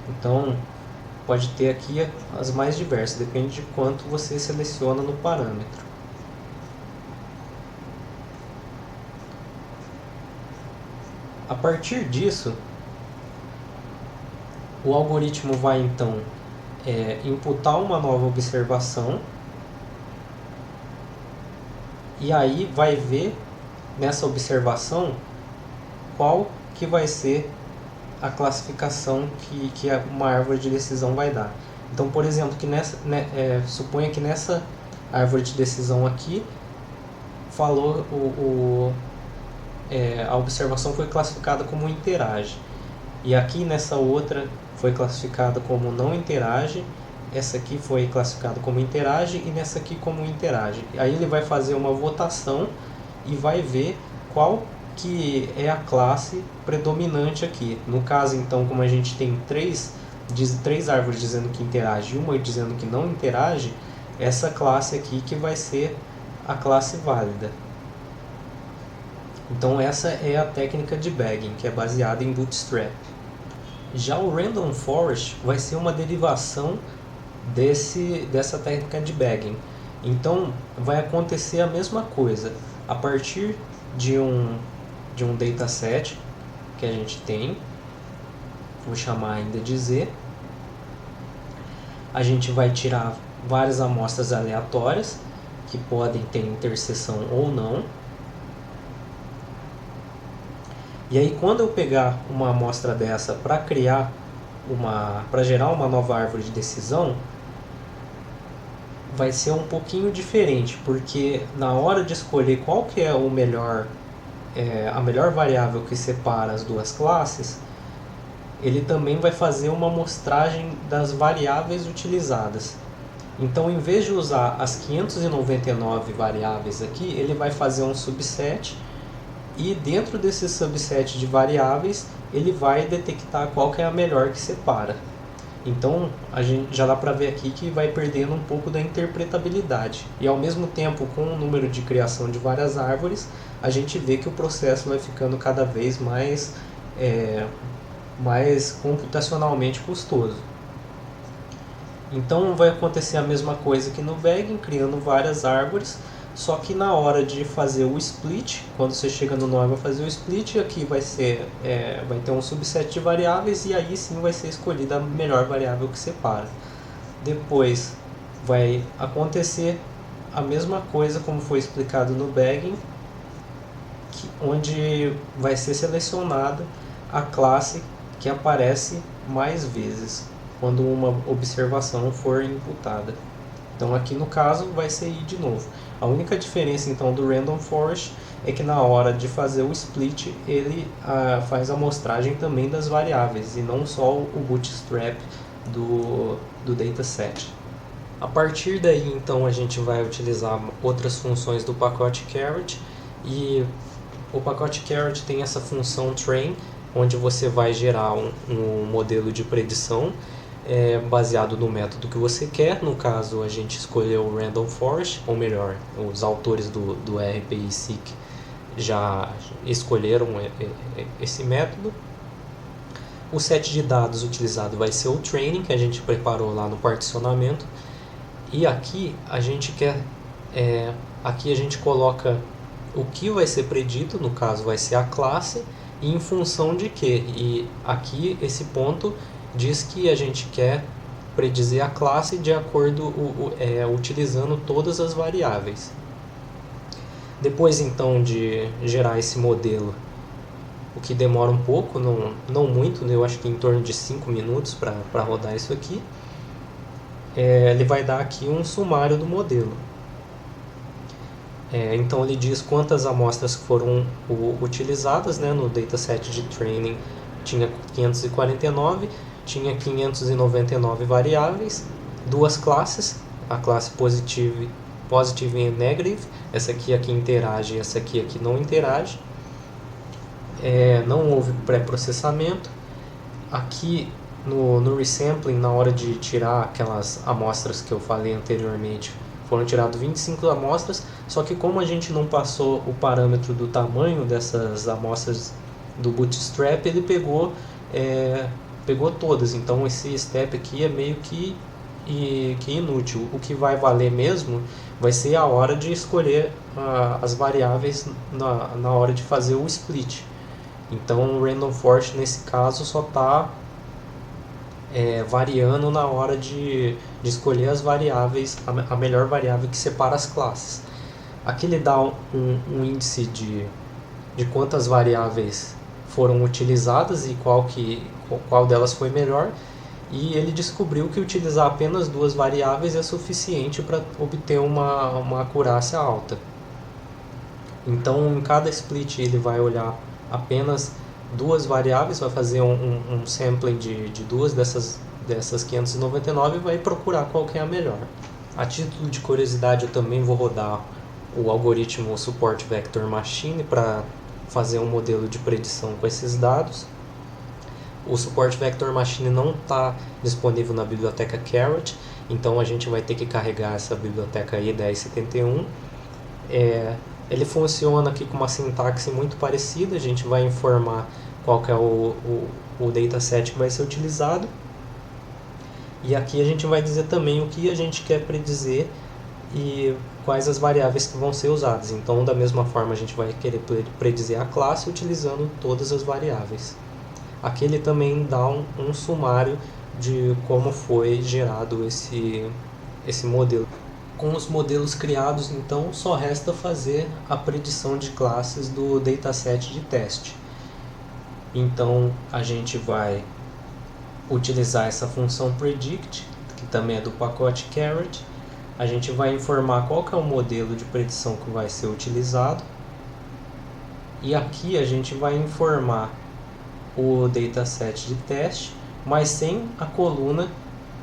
Então pode ter aqui as mais diversas, depende de quanto você seleciona no parâmetro. A partir disso, o algoritmo vai então imputar uma nova observação, e aí vai ver nessa observação qual que vai ser a classificação que uma árvore de decisão vai dar. Então, por exemplo, suponha que nessa árvore de decisão aqui falou a observação foi classificada como interage, e aqui nessa outra foi classificada como não interage, essa aqui foi classificada como interage e nessa aqui como interage. Aí ele vai fazer uma votação e vai ver qual que é a classe predominante aqui. No caso, então, como a gente tem três árvores dizendo que interage e uma dizendo que não interage, essa classe aqui que vai ser a classe válida. Então essa é a técnica de bagging, que é baseada em Bootstrap. Já o Random Forest vai ser uma derivação dessa técnica de bagging. Então vai acontecer a mesma coisa. A partir de um dataset que a gente tem, vou chamar ainda de Z, a gente vai tirar várias amostras aleatórias que podem ter interseção ou não. E aí quando eu pegar uma amostra dessa para gerar uma nova árvore de decisão, vai ser um pouquinho diferente, porque na hora de escolher qual que é a melhor variável que separa as duas classes, ele também vai fazer uma amostragem das variáveis utilizadas. Então, em vez de usar as 599 variáveis aqui, ele vai fazer um subset, e dentro desse subset de variáveis ele vai detectar qual que é a melhor que separa. Então a gente já dá para ver aqui que vai perdendo um pouco da interpretabilidade. E ao mesmo tempo, com o número de criação de várias árvores, a gente vê que o processo vai ficando cada vez mais computacionalmente custoso. Então vai acontecer a mesma coisa que no Vegging, criando várias árvores, só que na hora de fazer o split, quando você chega no nó e vai fazer o split, aqui vai ter um subset de variáveis e aí sim vai ser escolhida a melhor variável que separa. Depois vai acontecer a mesma coisa como foi explicado no Bagging, onde vai ser selecionada a classe que aparece mais vezes quando uma observação for imputada. Então aqui no caso vai ser i de novo. A única diferença então do Random Forest é que na hora de fazer o split ele faz a amostragem também das variáveis e não só o bootstrap do dataset. A partir daí então a gente vai utilizar outras funções do pacote Caret, e o pacote Caret tem essa função train, onde você vai gerar um modelo de predição baseado no método que você quer. No caso, a gente escolheu o Random Forest, ou melhor, os autores do RPI-seq já escolheram esse método. O set de dados utilizado vai ser o training, que a gente preparou lá no particionamento. E aqui a gente coloca o que vai ser predito, no caso vai ser a classe, e em função de quê. E aqui esse ponto diz que a gente quer predizer a classe de acordo utilizando todas as variáveis. Depois então de gerar esse modelo, o que demora um pouco, não muito, eu acho que em torno de 5 minutos para rodar isso aqui, ele vai dar aqui um sumário do modelo. Então ele diz quantas amostras foram utilizadas, no dataset de training tinha 549, tinha 599 variáveis, duas classes, a classe positive e negative, essa aqui interage, essa aqui não interage. Não houve pré-processamento. Aqui no resampling, na hora de tirar aquelas amostras que eu falei anteriormente, foram tiradas 25 amostras, só que como a gente não passou o parâmetro do tamanho dessas amostras do Bootstrap, ele pegou todas, então esse step aqui é meio que inútil. O que vai valer mesmo vai ser a hora de escolher as variáveis na hora de fazer o split. Então o Random Forest nesse caso só está variando na hora de escolher as variáveis, a melhor variável que separa as classes. Aqui ele dá um índice de quantas variáveis foram utilizadas e qual delas foi melhor, e ele descobriu que utilizar apenas duas variáveis é suficiente para obter uma acurácia alta. Então em cada split ele vai olhar apenas duas variáveis, vai fazer um sampling de duas dessas 599 e vai procurar qual que é a melhor. A título de curiosidade, eu também vou rodar o algoritmo Support Vector Machine para fazer um modelo de predição com esses dados. O Support Vector Machine não está disponível na biblioteca Caret, então a gente vai ter que carregar essa biblioteca E1071. Ele funciona aqui com uma sintaxe muito parecida, a gente vai informar qual que é o dataset que vai ser utilizado. E aqui a gente vai dizer também o que a gente quer predizer e quais as variáveis que vão ser usadas. Então, da mesma forma, a gente vai querer predizer a classe utilizando todas as variáveis. Aqui ele também dá um sumário de como foi gerado esse modelo. Com os modelos criados, então, só resta fazer a predição de classes do dataset de teste. Então, a gente vai utilizar essa função predict, que também é do pacote Caret. A gente vai informar qual que é o modelo de predição que vai ser utilizado. E aqui a gente vai informar o dataset de teste, mas sem a coluna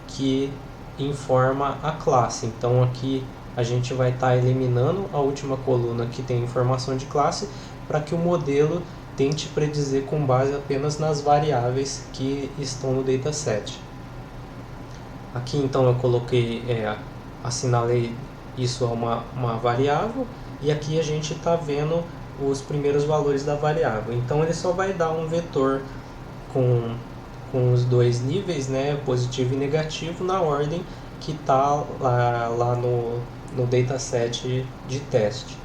que informa a classe. Então aqui a gente vai estar eliminando a última coluna que tem informação de classe para que o modelo tente predizer com base apenas nas variáveis que estão no dataset. Aqui então eu coloquei, assinalei isso a uma variável, e aqui a gente está vendo os primeiros valores da variável. Então ele só vai dar um vetor com os dois níveis, né, positivo e negativo, na ordem que está lá no dataset de teste.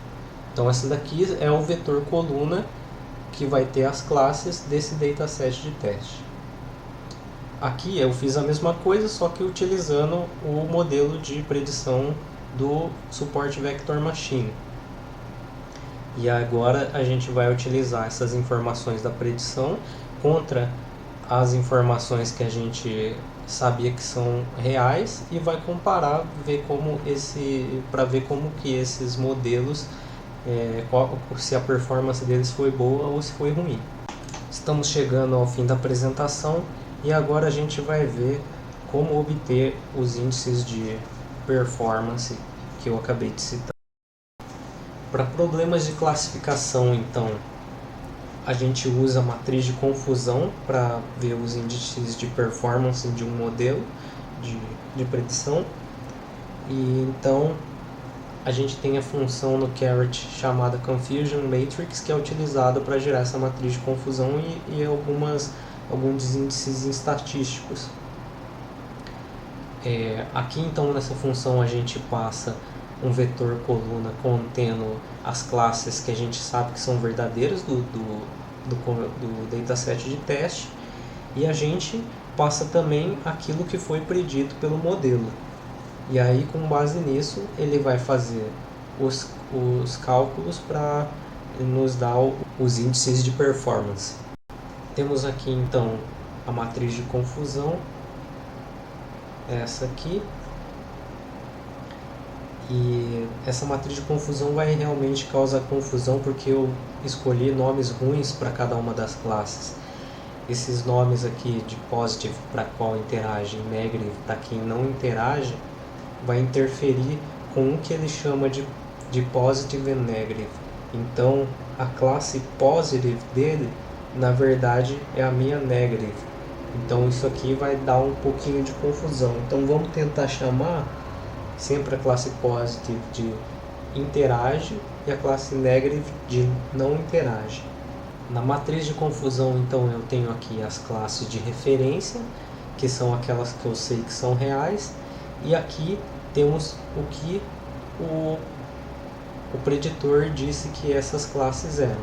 Então essa daqui é o vetor coluna que vai ter as classes desse dataset de teste. Aqui eu fiz a mesma coisa, só que utilizando o modelo de predição do Support Vector Machine. E agora a gente vai utilizar essas informações da predição contra as informações que a gente sabia que são reais e vai comparar, para ver como que esses modelos, se a performance deles foi boa ou se foi ruim. Estamos chegando ao fim da apresentação e agora a gente vai ver como obter os índices de performance que eu acabei de citar. Para problemas de classificação, então, a gente usa a matriz de confusão para ver os índices de performance de um modelo de predição. E então a gente tem a função no Caret chamada Confusion Matrix, que é utilizada para gerar essa matriz de confusão e alguns índices estatísticos. Aqui então nessa função a gente passa um vetor coluna contendo as classes que a gente sabe que são verdadeiras do dataset de teste, e a gente passa também aquilo que foi predito pelo modelo. E aí, com base nisso, ele vai fazer os cálculos para nos dar os índices de performance. Temos aqui então a matriz de confusão, essa aqui. E essa matriz de confusão vai realmente causar confusão porque eu escolhi nomes ruins para cada uma das classes. Esses nomes aqui de positive para qual interage e negative para quem não interage vai interferir com o que ele chama de positive and negative. Então a classe positive dele na verdade é a minha negative. Então isso aqui vai dar um pouquinho de confusão. Então vamos tentar chamar sempre a classe positive de interage e a classe negative de não interage. Na matriz de confusão, então, eu tenho aqui as classes de referência, que são aquelas que eu sei que são reais, e aqui temos o que o preditor disse que essas classes eram.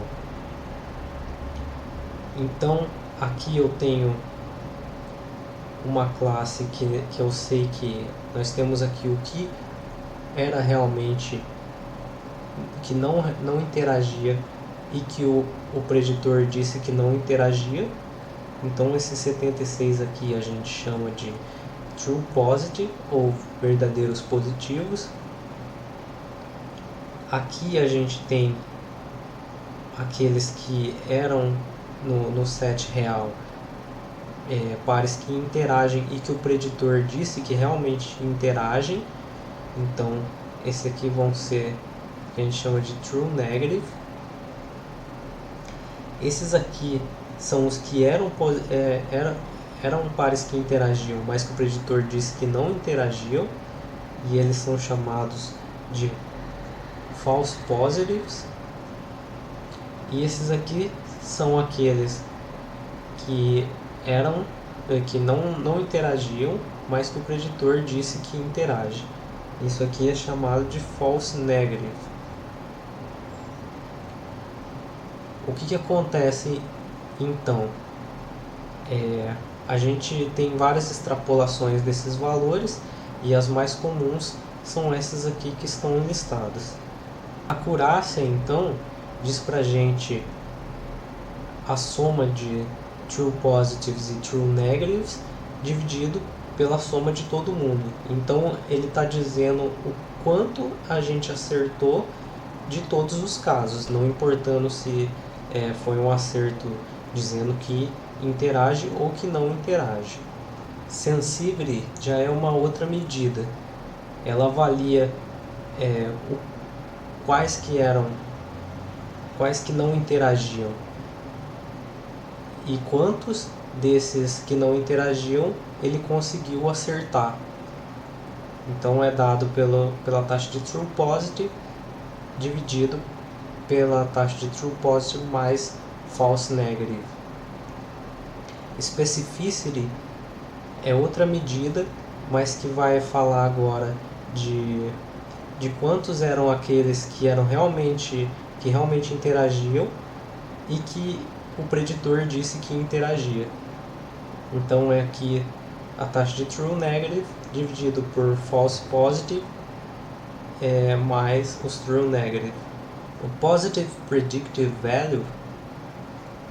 Então, aqui eu tenho uma classe que eu sei que nós temos aqui o que era realmente, que não interagia e que o preditor disse que não interagia. Então esse 76 aqui a gente chama de true positive ou verdadeiros positivos. Aqui a gente tem aqueles que eram no set real, pares que interagem e que o preditor disse que realmente interagem. Então esse aqui vão ser o que a gente chama de true negative. Esses aqui são os que eram pares que interagiam, mas que o preditor disse que não interagiam, e eles são chamados de false positives. E esses aqui são aqueles que não interagiam, mas que o preditor disse que interage. Isso aqui é chamado de false negative. O que acontece então? A gente tem várias extrapolações desses valores e as mais comuns são essas aqui que estão listadas. A acurácia então diz pra gente a soma de true positives e true negatives dividido pela soma de todo mundo. Então ele está dizendo o quanto a gente acertou de todos os casos, não importando se foi um acerto dizendo que interage ou que não interage. Sensibly já é uma outra medida. Ela avalia quais que não interagiam e quantos desses que não interagiam ele conseguiu acertar. Então é dado pela taxa de true positive dividido pela taxa de true positive mais false negative. Specificity é outra medida, mas que vai falar agora de quantos eram aqueles que realmente interagiam e que o preditor disse que interagia. Então é aqui a taxa de true negative dividido por false positive mais os true negative. O positive predictive value,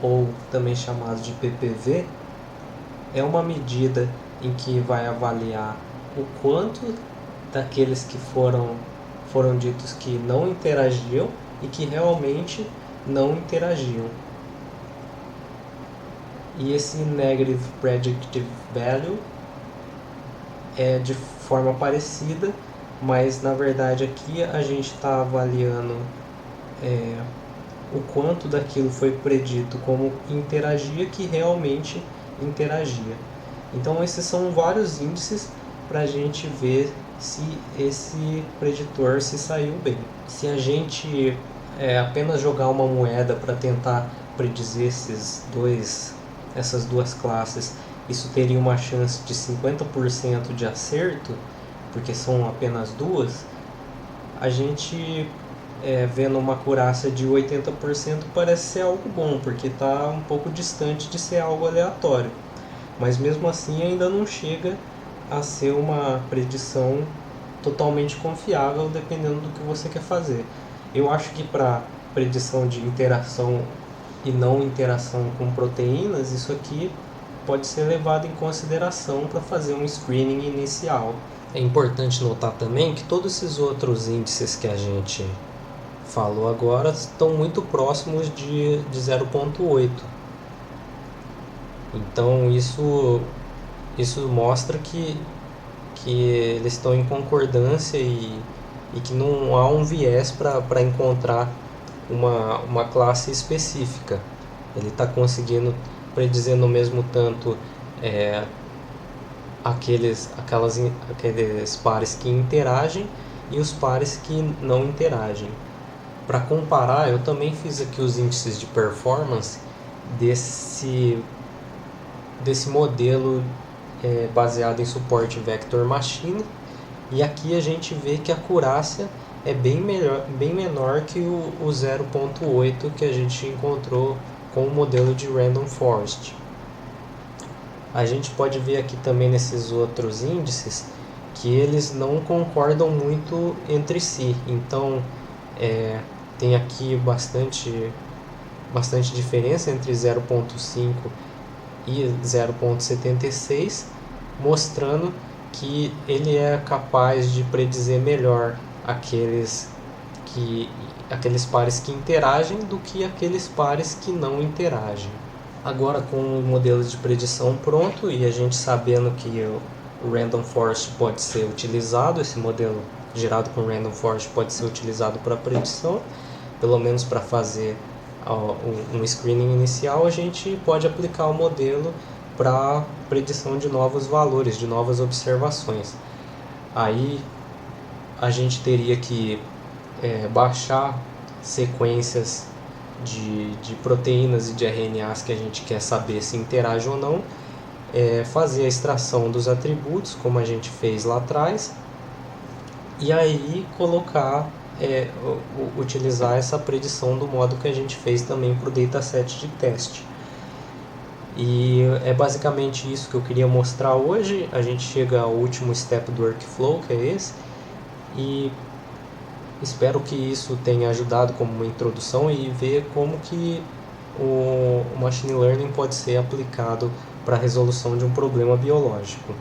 ou também chamado de PPV, é uma medida em que vai avaliar o quanto daqueles que foram ditos que não interagiam e que realmente não interagiam. E esse negative predictive value é de forma parecida, mas na verdade aqui a gente está avaliando o quanto daquilo foi predito como interagia que realmente interagia. Então esses são vários índices para a gente ver se esse preditor se saiu bem. Se a gente apenas jogar uma moeda para tentar predizer essas duas classes, isso teria uma chance de 50% de acerto, porque são apenas duas. A gente vendo uma acurácia de 80% parece ser algo bom, porque está um pouco distante de ser algo aleatório. Mas mesmo assim ainda não chega a ser uma predição totalmente confiável, dependendo do que você quer fazer. Eu acho que para predição de interação e não interação com proteínas, isso aqui pode ser levado em consideração para fazer um screening inicial. É importante notar também que todos esses outros índices que a gente falou agora estão muito próximos de 0,8. Então isso mostra que eles estão em concordância e que não há um viés para encontrar uma classe específica. Ele está conseguindo predizer no mesmo tanto aqueles pares que interagem e os pares que não interagem. Para comparar, eu também fiz aqui os índices de performance desse modelo baseado em suporte vector machine, e aqui a gente vê que a acurácia é bem menor que o 0,8 que a gente encontrou com o modelo de Random Forest. A gente pode ver aqui também nesses outros índices que eles não concordam muito entre si, então tem aqui bastante diferença entre 0,5 e 0,76, mostrando que ele é capaz de predizer melhor aqueles pares que interagem do que aqueles pares que não interagem. Agora, com o modelo de predição pronto e a gente sabendo que o Random Forest pode ser utilizado, esse modelo gerado com Random Forest pode ser utilizado para predição, pelo menos para fazer um screening inicial, a gente pode aplicar o modelo para predição de novos valores, de novas observações. Aí a gente teria que baixar sequências de proteínas e de RNAs que a gente quer saber se interage ou não, fazer a extração dos atributos, como a gente fez lá atrás, e aí utilizar essa predição do modo que a gente fez também para o dataset de teste. E é basicamente isso que eu queria mostrar hoje. A gente chega ao último step do workflow, que é esse, e espero que isso tenha ajudado como uma introdução e ver como que o Machine Learning pode ser aplicado para a resolução de um problema biológico.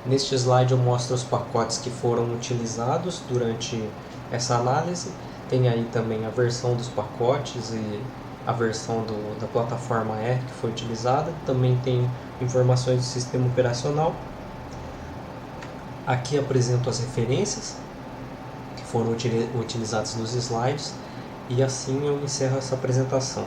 Neste slide eu mostro os pacotes que foram utilizados durante essa análise. Tem aí também a versão dos pacotes e a versão da plataforma R que foi utilizada. Também tem informações do sistema operacional. Aqui apresento as referências que foram utilizadas nos slides, e assim eu encerro essa apresentação.